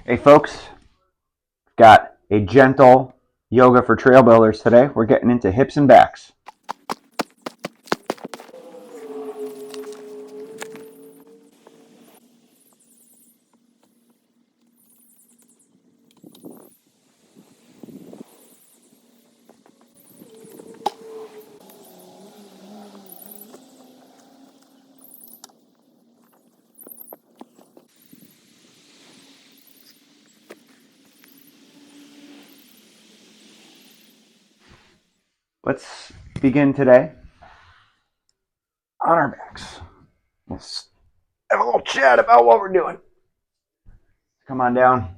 Hey folks, got a gentle yoga for trail builders today. We're getting into hips and backs. Let's begin today on our backs. Let's have a little chat about what we're doing. Come on down.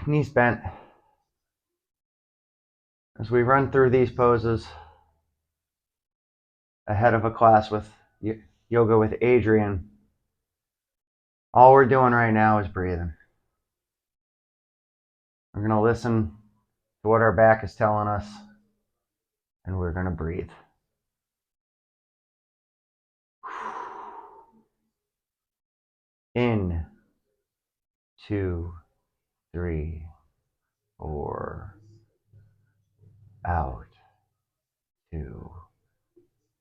Knees bent. As we run through these poses ahead of a class with yoga with Adrian, all we're doing right now is breathing. We're going to listen to what our back is telling us, and we're going to breathe. In, 2, 3, 4. Out, 2,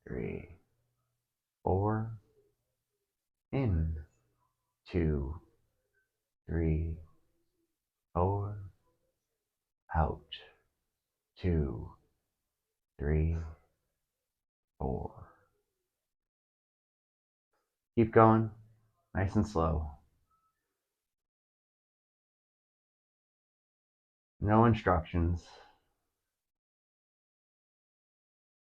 3, 4. In, 2, 3, 4. Out, 2, 3, 4. Keep going, nice and slow. No instructions.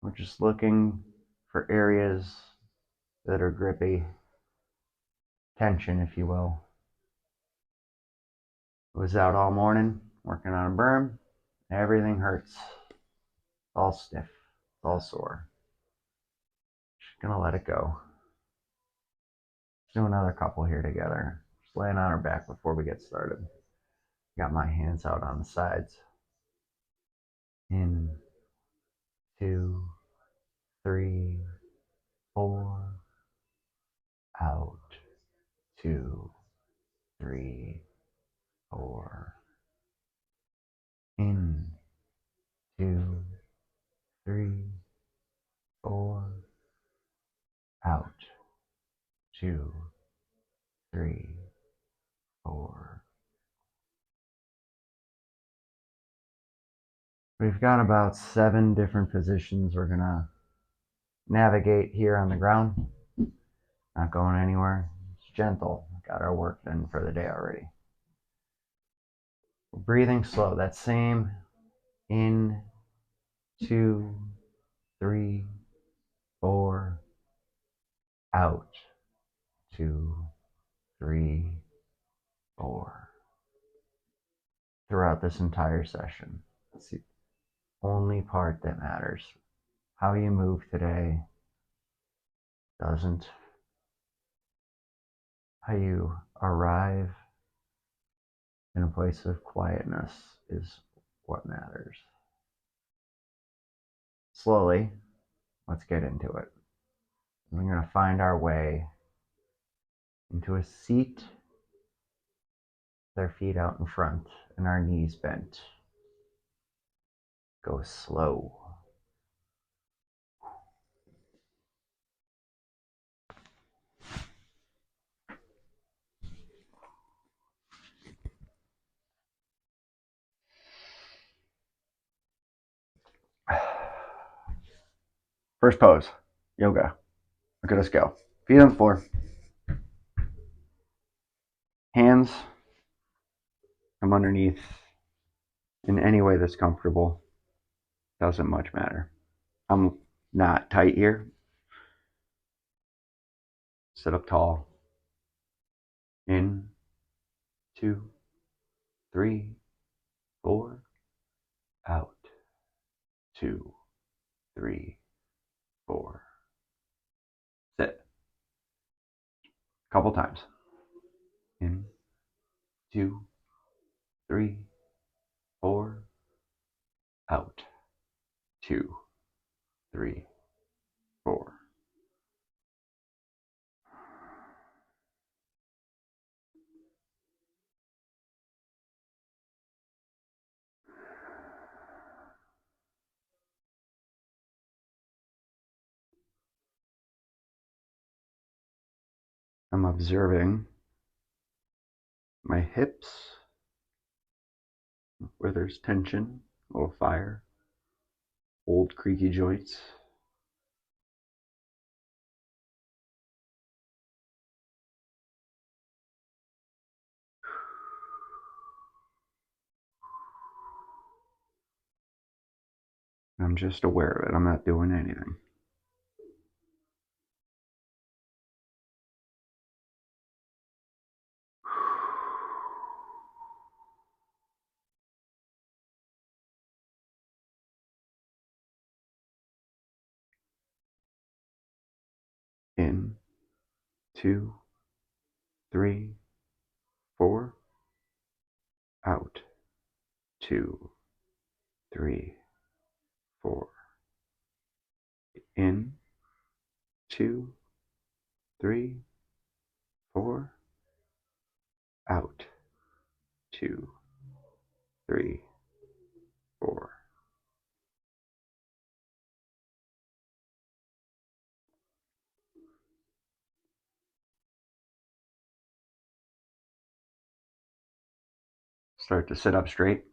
We're just looking for areas that are grippy, tension, if you will. I was out all morning working on a berm. Everything hurts. It's all stiff. It's all sore. Just gonna let it go. Let's do another couple here together. Just laying on our back before we get started. Got my hands out on the sides. In, 2, 3, 4. Out, 2, 3, 4. In, 2, 3, 4. Out, 2, 3, 4. We've got about 7 different positions we're gonna navigate here on the ground. Not going anywhere. It's gentle. Got our work done for the day already. We're breathing slow. That same in, 2, 3, 4. Out, 2, 3, 4. Throughout this entire session. It's the only part that matters. How you move today doesn't. How you arrive in a place of quietness is what matters. Slowly, let's get into it. We're going to find our way into a seat with our feet out in front and our knees bent. Go slow. First pose, yoga. Look at us go. Feet on the floor. Hands come underneath in any way that's comfortable. Doesn't much matter. I'm not tight here. Sit up tall. In, 2, 3, 4. Out, 2, 3, 4. Sit. A couple times. In, 2, 3, 4. Out, 2, 3, 4. I'm observing my hips where there's tension, a little fire, old creaky joints. I'm just aware of it. I'm not doing anything. In, 2, 3, 4. Out, 2, 3, 4. In, 2, 3, 4. Out, 2, 3, 4. Start to sit up straight.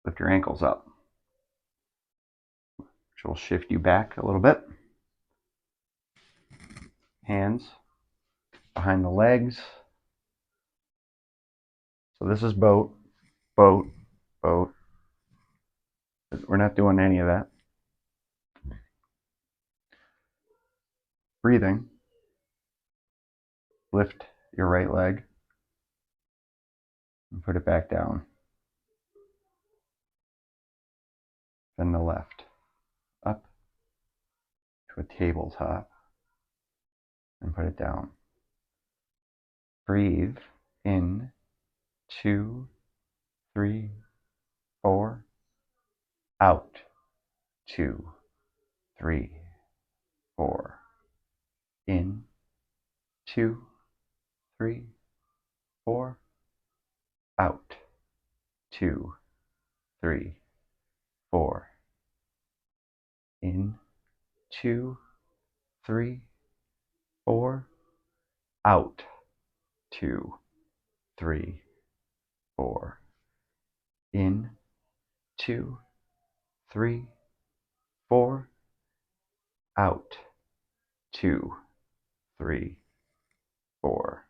Lift your ankles up, which will shift you back a little bit. Hands behind the legs. So this is boat, boat, boat. We're not doing any of that. Breathing. Lift your right leg and put it back down. Then the left. Up to a tabletop and put it down. Breathe in, 2, 3, 4. Out, 2, 3, 4. In, 2, 3, 4. Out, 2, 3, 4. In, 2, 3, 4. Out, 2, 3, 4. In, 2, 3, 4. Out, 2, 3, 4.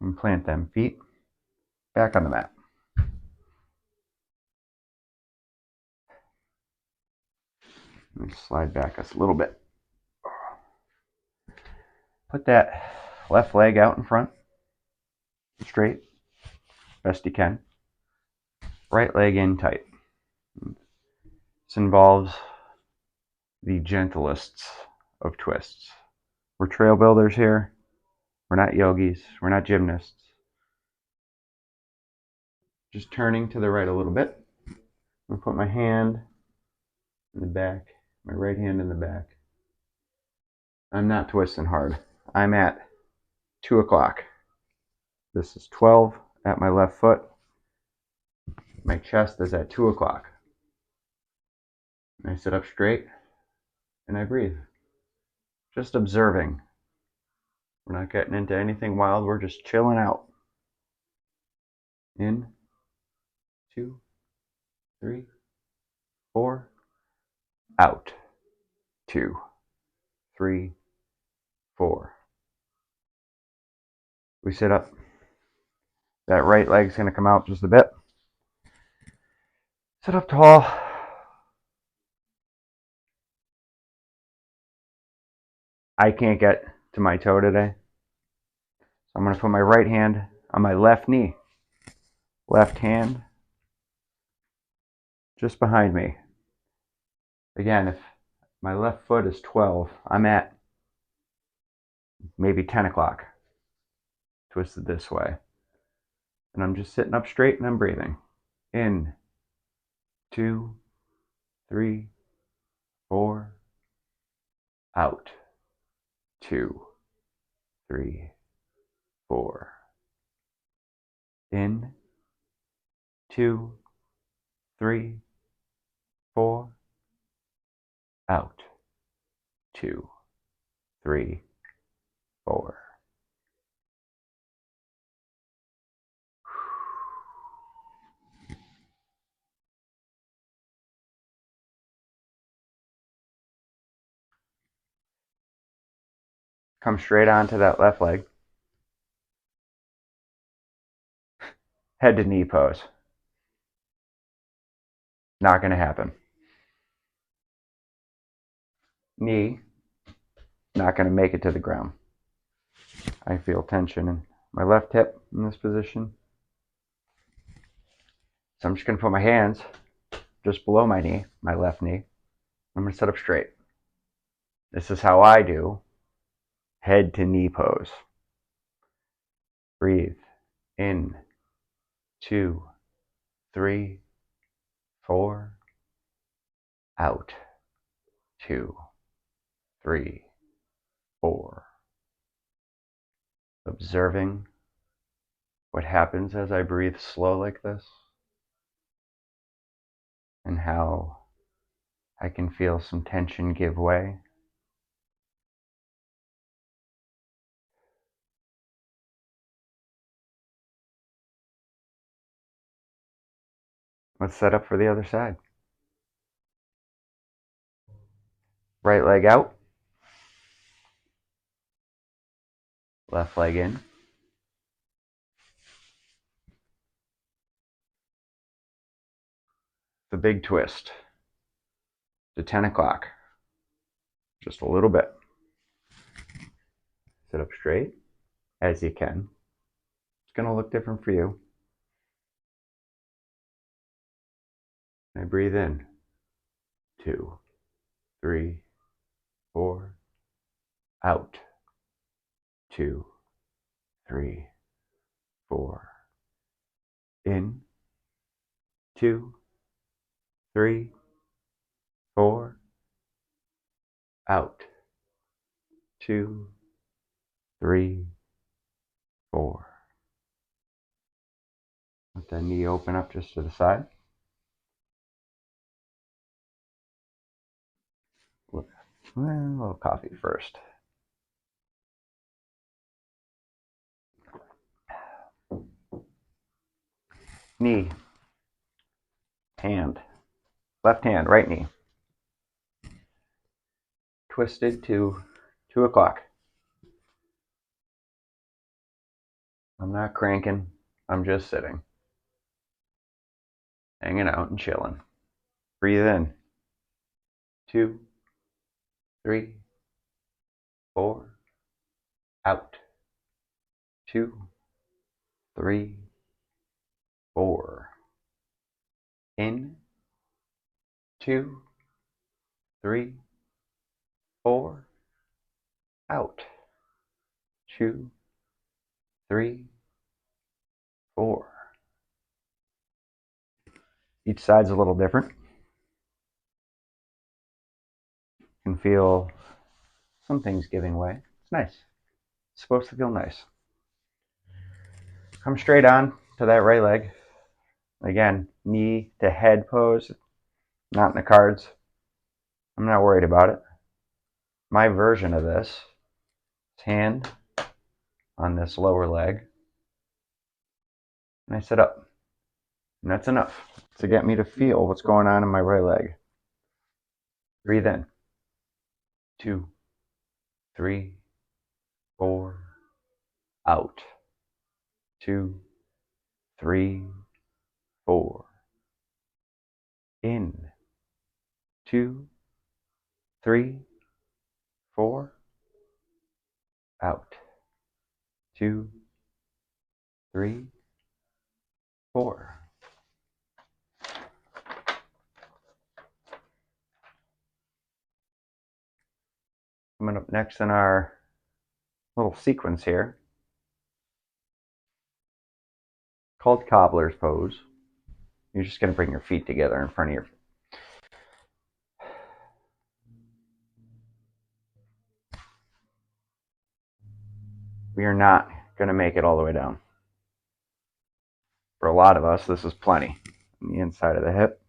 And plant them feet back on the mat. Let me slide back us a little bit. Put that left leg out in front, straight, best you can. Right leg in tight. This involves the gentlest of twists. We're trail builders here. We're not yogis. We're not gymnasts. Just turning to the right a little bit. I'm going to put my hand in the back, my right hand in the back. I'm not twisting hard. I'm at 2 o'clock. This is 12 at my left foot. My chest is at 2 o'clock. I sit up straight and I breathe. Just observing. We're not getting into anything wild. We're just chilling out. In, 2, 3, 4. Out, 2, 3, 4. We sit up. That right leg's going to come out just a bit. Sit up tall. I can't get to my toe today. So I'm going to put my right hand on my left knee. Left hand just behind me. Again, if my left foot is 12, I'm at maybe 10 o'clock. Twisted this way. And I'm just sitting up straight and I'm breathing. In, 2, 3, 4. Out, 2, 3, 4. In, 2, 3, 4. Out, 2, 3, 4. Come straight onto that left leg. Head to knee pose. Not going to happen. Knee, not going to make it to the ground. I feel tension in my left hip in this position. So I'm just going to put my hands just below my knee, my left knee. I'm going to sit up straight. This is how I do head to knee pose. Breathe in, 2, 3, 4, out, 2, 3, 4. Observing what happens as I breathe slow like this, and how I can feel some tension give way. Let's set up for the other side. Right leg out, left leg in. The big twist to 10 o'clock. Just a little bit. Sit up straight as you can. It's going to look different for you. I breathe in, 2, 3, 4, out, 2, 3, 4, in, 2, 3, 4, out, 2, 3, 4. Let that knee open up just to the side. A little coffee first. Knee, hand, left hand, right knee. Twisted to 2 o'clock. I'm not cranking, I'm just sitting. Hanging out and chilling. Breathe in, 2, 3, 4, out, 2, 3, 4. In, 2, 3, 4, out, 2, 3, 4. Each side's a little different. You can feel some things giving way. It's nice. It's supposed to feel nice. Come straight on to that right leg. Again, knee to head pose, not in the cards. I'm not worried about it. My version of this is hand on this lower leg, and I sit up. And that's enough to get me to feel what's going on in my right leg. Breathe in, 2, 3, 4, out, 2, 3, 4. In, 2, 3, 4, out, 2, 3, 4. Coming up next in our little sequence here, called cobbler's pose. You're just going to bring your feet together in front of your. We are not going to make it all the way down. For a lot of us, this is plenty. On the inside of the hip.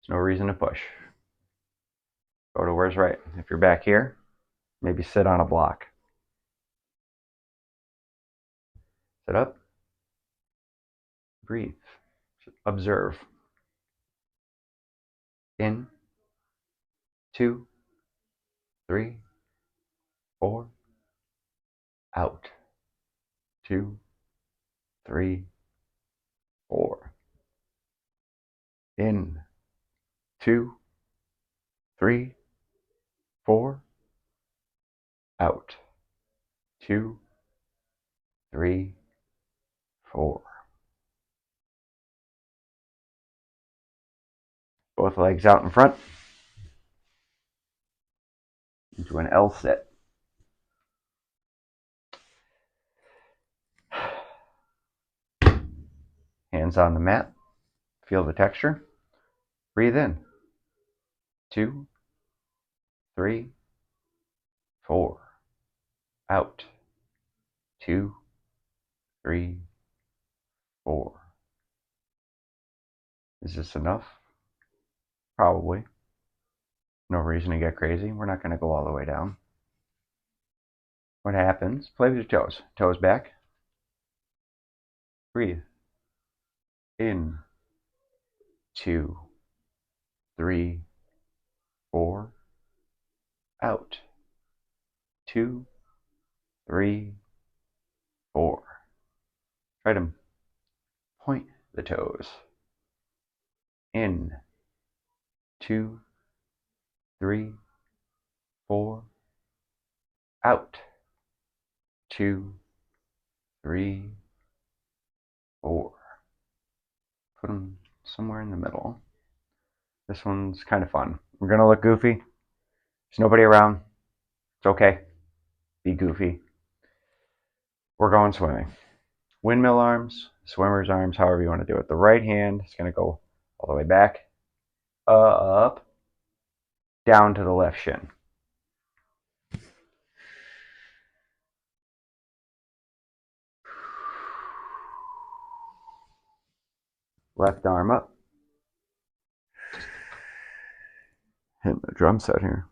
There's no reason to push. Go to where's right. If you're back here, maybe sit on a block. Sit up. Breathe. Observe. In, 2, 3, 4. Out. 2, 3, 4. In, 2, 3, 4. Out. 2, 3, 4. Both legs out in front. Into an L sit. Hands on the mat. Feel the texture. Breathe in. 2, 3, 4. Out. 2, 3, 4. Is this enough? Probably. No reason to get crazy. We're not going to go all the way down. What happens? Play with your toes. Toes back. Breathe. In. 2, 3, 4. Out. 2, 3, 4. Try to point the toes. In. 2, 3, 4. Out. 2, 3, 4. Put them somewhere in the middle. This one's kind of fun. We're going to look goofy. There's nobody around. It's okay. Be goofy. We're going swimming. Windmill arms, swimmer's arms, however you want to do it. The right hand is going to go all the way back, up, down to the left shin. Left arm up. Hitting the drum set here.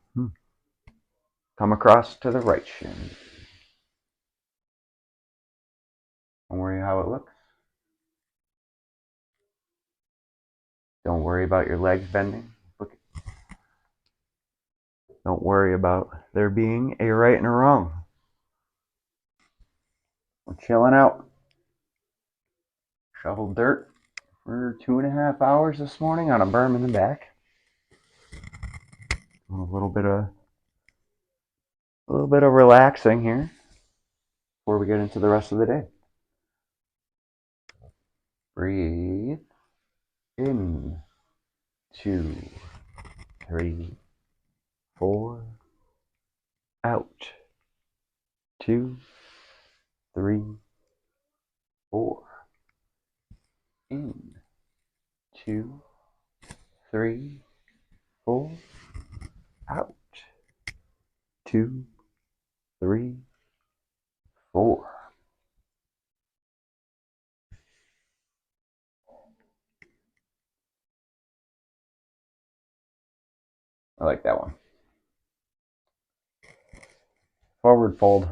Come across to the right shin. Don't worry how it looks. Don't worry about your legs bending. Don't worry about there being a right and a wrong. We're chilling out. Shoveled dirt for 2.5 hours this morning on a berm in the back. A little bit of relaxing here before we get into the rest of the day. Breathe in. 2, 3, 4. Out. 2, 3, 4. In. 2, 3, 4. Out. 2, 3, 4. I like that one. Forward fold.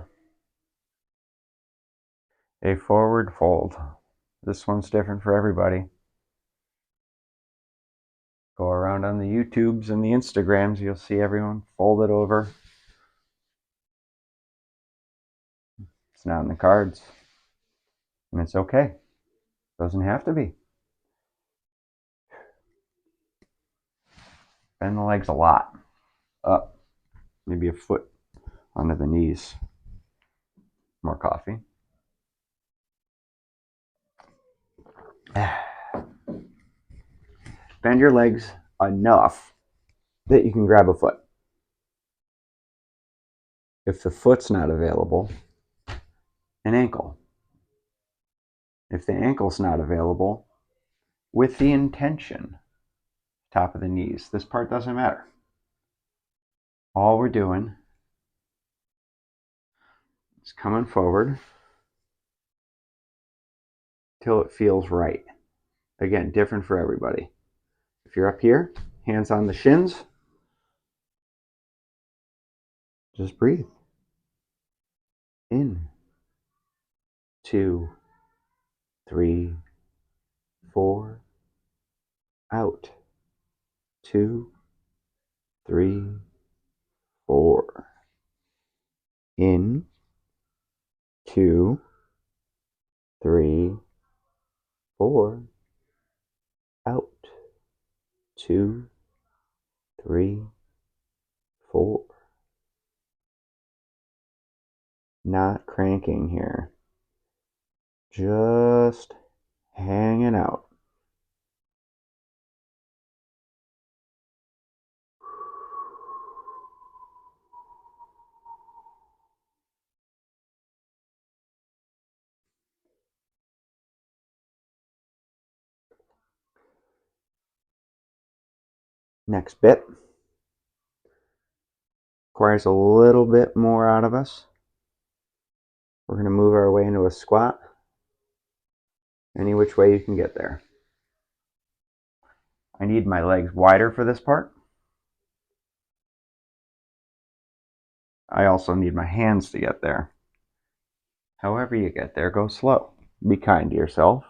A forward fold. This one's different for everybody. Go around on the YouTubes and the Instagrams, you'll see everyone folded over. It's not in the cards. And it's okay. Doesn't have to be. Bend the legs a lot. Up. Maybe a foot onto the knees. More coffee. Bend your legs enough that you can grab a foot. If the foot's not available, an ankle. If the ankle's not available, with the intention, top of the knees. This part doesn't matter. All we're doing is coming forward till it feels right. Again, different for everybody. If you're up here, hands on the shins, Just breathe. In. 2, 3, 4. Out. 2, 3, 4. In. 2, 3, 4. Out. 2, 3, 4. Not cranking here. Just hanging out. Next bit requires a little bit more out of us. We're going to move our way into a squat. Any which way you can get there. I need my legs wider for this part. I also need my hands to get there. However you get there, go slow. Be kind to yourself.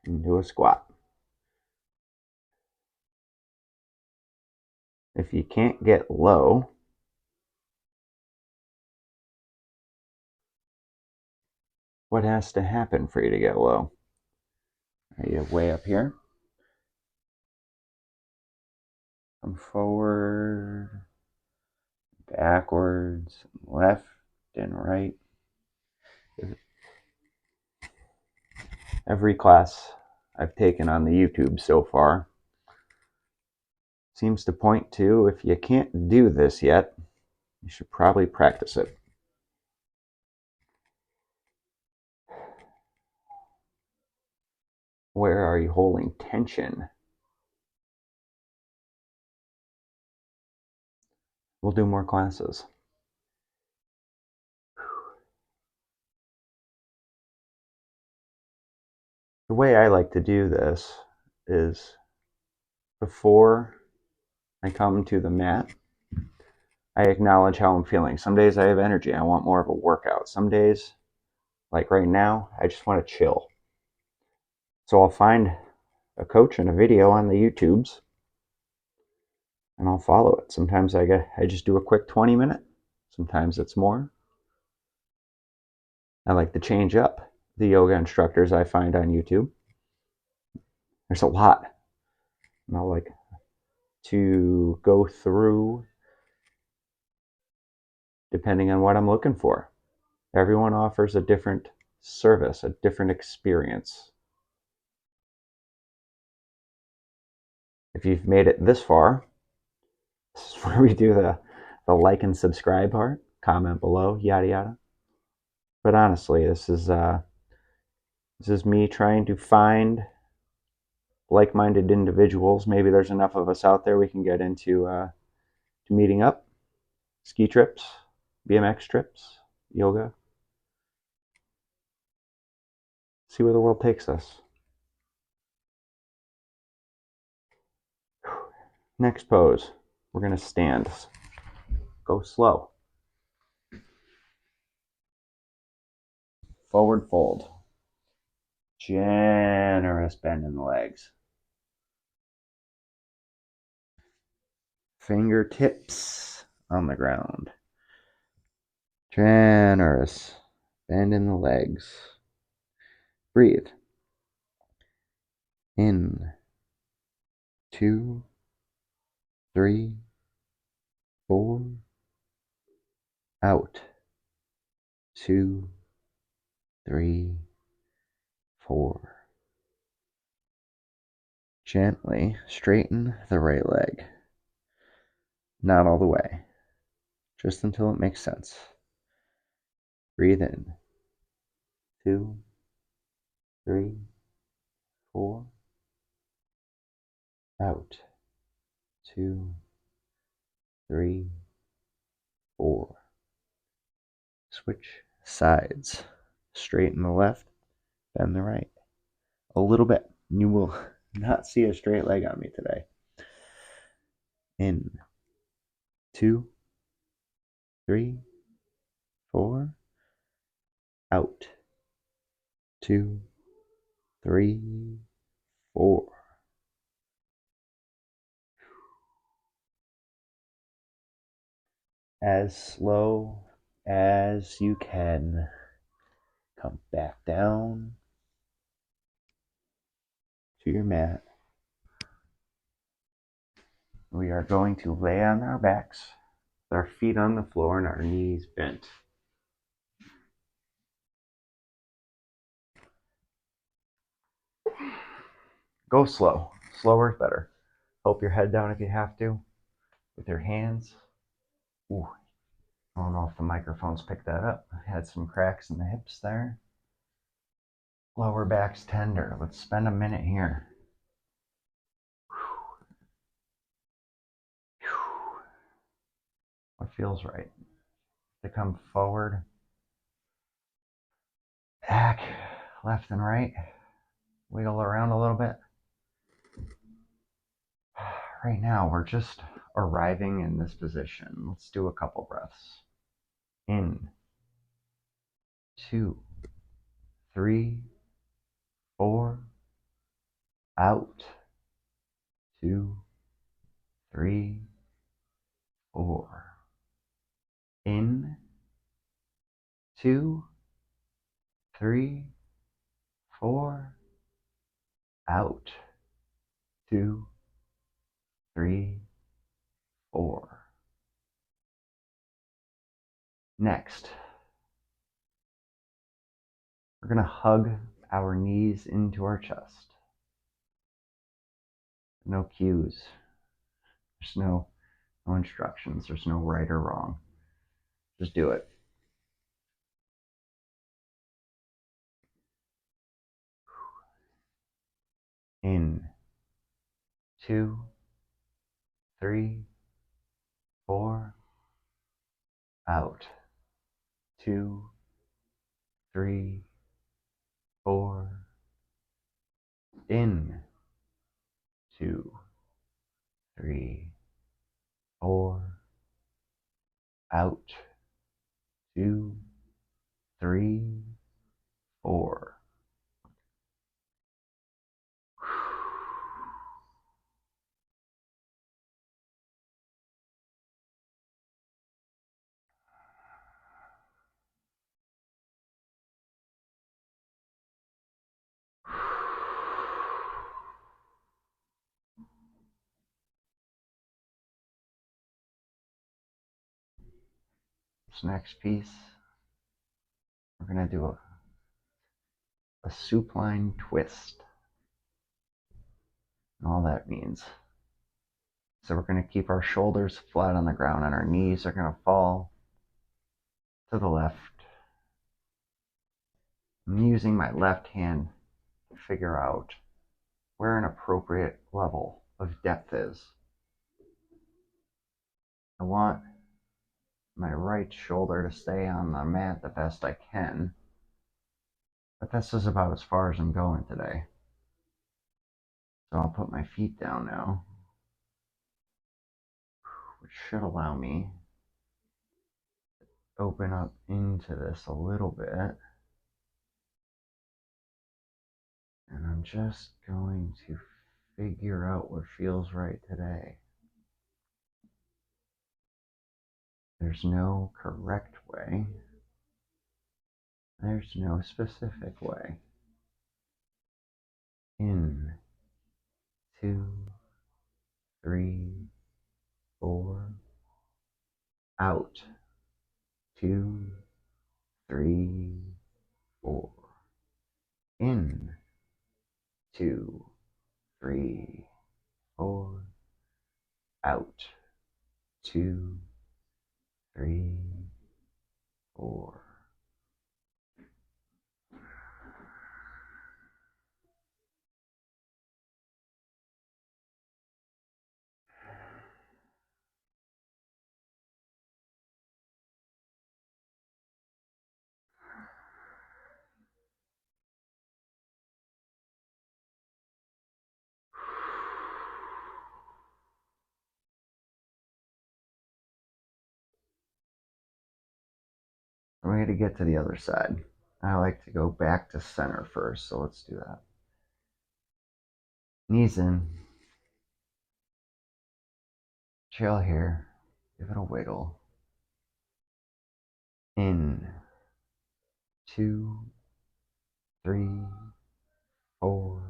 Into a squat. If you can't get low, what has to happen for you to get low? Are you way up here? Come forward, backwards, left and right. Every class I've taken on the YouTube so far seems to point to, if you can't do this yet, you should probably practice it. Where are you holding tension? We'll do more classes. The way I like to do this is before I come to the mat, I acknowledge how I'm feeling. Some days I have energy. I want more of a workout. Some days, like right now, I just want to chill. So I'll find a coach and a video on the YouTubes and I'll follow it. Sometimes I just do a quick 20-minute. Sometimes it's more. I like to change up the yoga instructors I find on YouTube. There's a lot. And I like to go through depending on what I'm looking for. Everyone offers a different service, a different experience. If you've made it this far, this is where we do the like and subscribe part, comment below, yada yada. But honestly, this is me trying to find like-minded individuals. Maybe there's enough of us out there we can get into to meeting up, ski trips, BMX trips, yoga. See where the world takes us. Next pose, we're going to stand. Go slow. Forward fold. Generous bend in the legs. Fingertips on the ground. Generous bend in the legs. Breathe. In. 2, 3, 4. Out. 2, 3, 4. Gently straighten the right leg. Not all the way, just until it makes sense. Breathe in. 2, 3, 4. Out. 2, 3, 4. Switch sides. Straighten the left, bend the right. A little bit. You will not see a straight leg on me today. In 2, 3, 4, out. 2, 3, 4. As slow as you can. Come back down to your mat. We are going to lay on our backs, with our feet on the floor and our knees bent. Go slow. Slower is better. Hold your head down if you have to, with your hands. Ooh, I don't know if the microphones picked that up. I had some cracks in the hips there. Lower back's tender. Let's spend a minute here. What feels right? To come forward, back, left and right. Wiggle around a little bit. Right now, we're just arriving in this position. Let's do a couple breaths. In, 2, 3, 4. Out, 2, 3, 4. In, 2, 3, 4. Out, 2, 3, 4. Next, we're going to hug our knees into our chest. No cues. There's no instructions. There's no right or wrong. Just do it. In, 2, 3, 4. Out, 2, 3, 4. In, 2, 3, 4. Out, 2, 3, 4. This next piece, we're going to do a supine twist. And all that means. So we're going to keep our shoulders flat on the ground and our knees are going to fall to the left. I'm using my left hand to figure out where an appropriate level of depth is. I want my right shoulder to stay on the mat the best I can, but this is about as far as I'm going today. So I'll put my feet down now, which should allow me to open up into this a little bit. And I'm just going to figure out what feels right today. There's no correct way. There's no specific way. In, 2, 3, 4. Out, 2, 3, 4. In, 2, 3, 4. Out, 2, 3, 4. we're going to get to the other side. I like to go back to center first, so let's do that. Knees in. Chill here. Give it a wiggle. In. 2, 3, 4.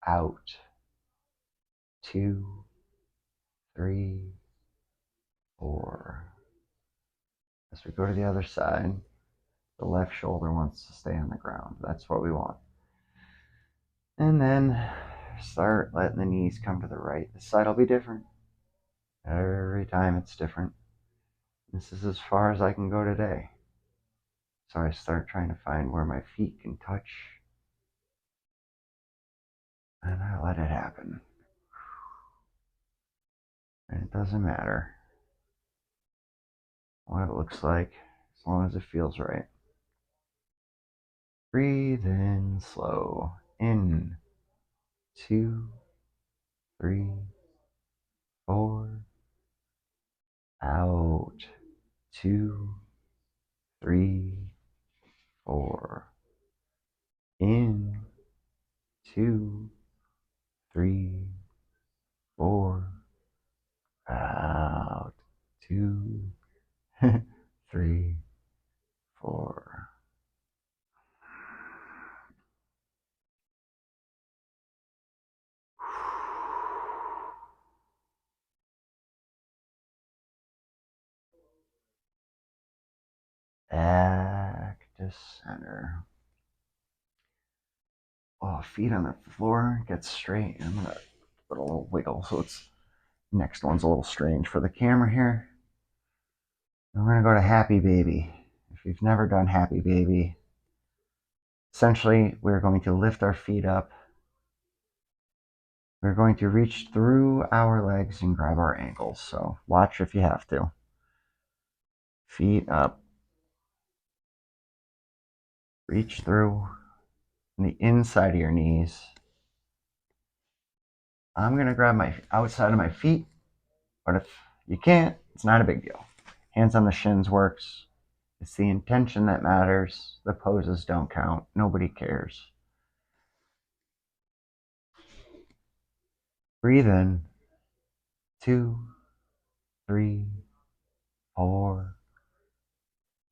Out. 2, 3, 4. As we go to the other side, the left shoulder wants to stay on the ground. That's what we want. And then start letting the knees come to the right. This side will be different. Every time it's different. This is as far as I can go today. So I start trying to find where my feet can touch. And I let it happen. And it doesn't matter what it looks like, as long as it feels right. Breathe in slow. In. 2, 3, 4. Out. 2, 3, 4. In. 2, 3, 4. Out. 2, 3, 4. Back to center. Oh, feet on the floor, get straight. I'm gonna put a little wiggle, so it's next one's a little strange for the camera here. And we're gonna go to Happy Baby. If you've never done Happy Baby, essentially we're going to lift our feet up. We're going to reach through our legs and grab our ankles. So watch if you have to. Feet up. Reach through the inside of your knees. I'm going to grab my outside of my feet, but if you can't, it's not a big deal. Hands on the shins works. It's the intention that matters. The poses don't count. Nobody cares. Breathe in. 2, 3, 4.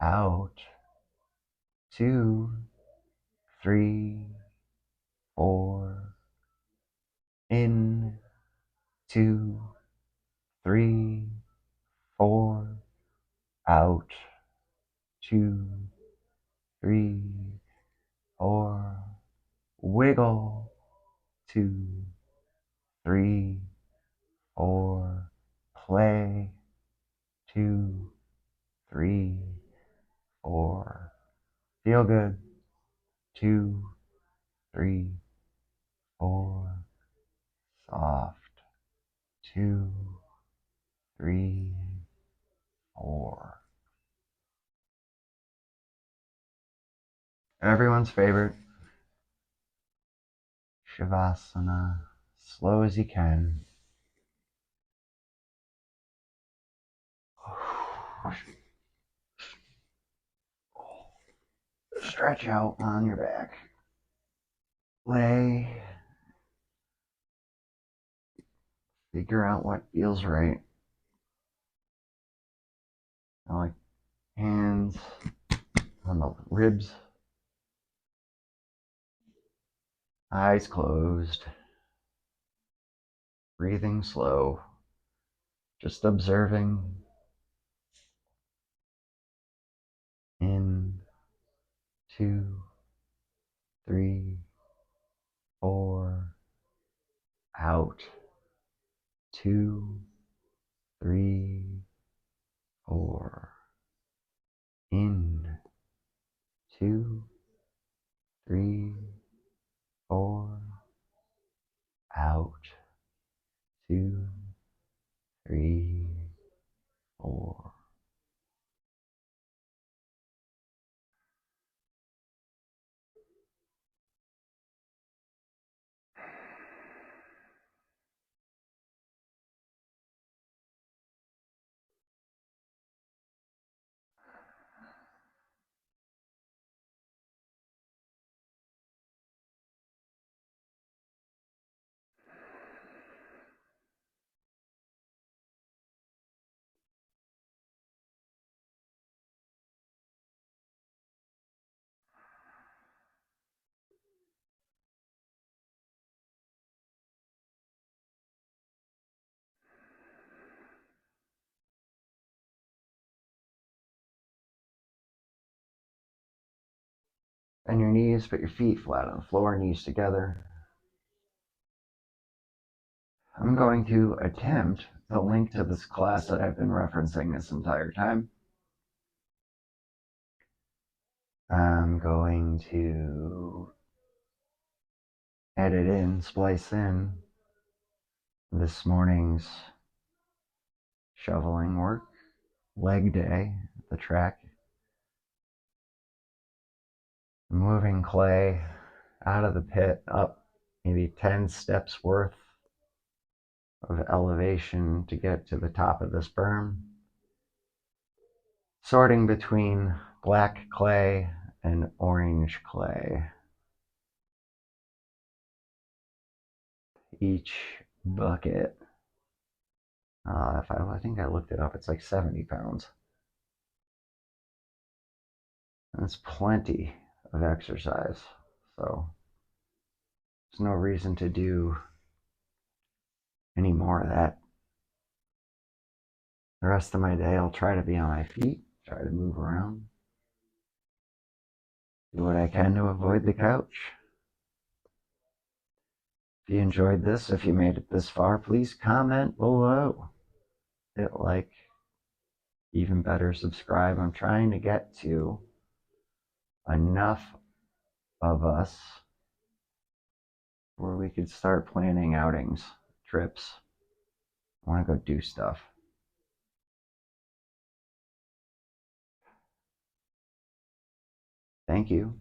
Out. 2, 3, 4. In. 2, 3, 4. Out. 2, 3, 4. Wiggle. 2, 3, 4. Play. 2, 3, 4. Feel good. 2, 3, 4. Soft. 2, 3, 4. Everyone's favorite. Shavasana. Slow as you can. Stretch out on your back. Lay. Figure out what feels right. I like hands on the ribs. Eyes closed. Breathing slow. Just observing. In. 2, 3, 4. Out. 2, 3, 4. In. 2, 3, 4. Out. 2, 3, 4. Bend your knees, put your feet flat on the floor, knees together. I'm going to attempt to link to this class that I've been referencing this entire time. I'm going to edit in, splice in this morning's shoveling work, leg day at the track, moving clay out of the pit up maybe 10 steps worth of elevation to get to the top of this berm, sorting between black clay and orange clay. Each bucket, I think I looked it up, it's like 70 pounds. That's plenty of exercise, so there's no reason to do any more of that. The rest of my day, I'll try to be on my feet, try to move around, do what I can to avoid the couch. If you enjoyed this, if you made it this far, please comment below. Hit like, even better, subscribe. I'm trying to get to enough of us where we could start planning outings, trips. I want to go do stuff. Thank you.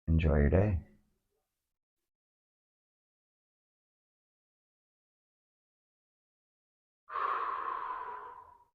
Enjoy your day.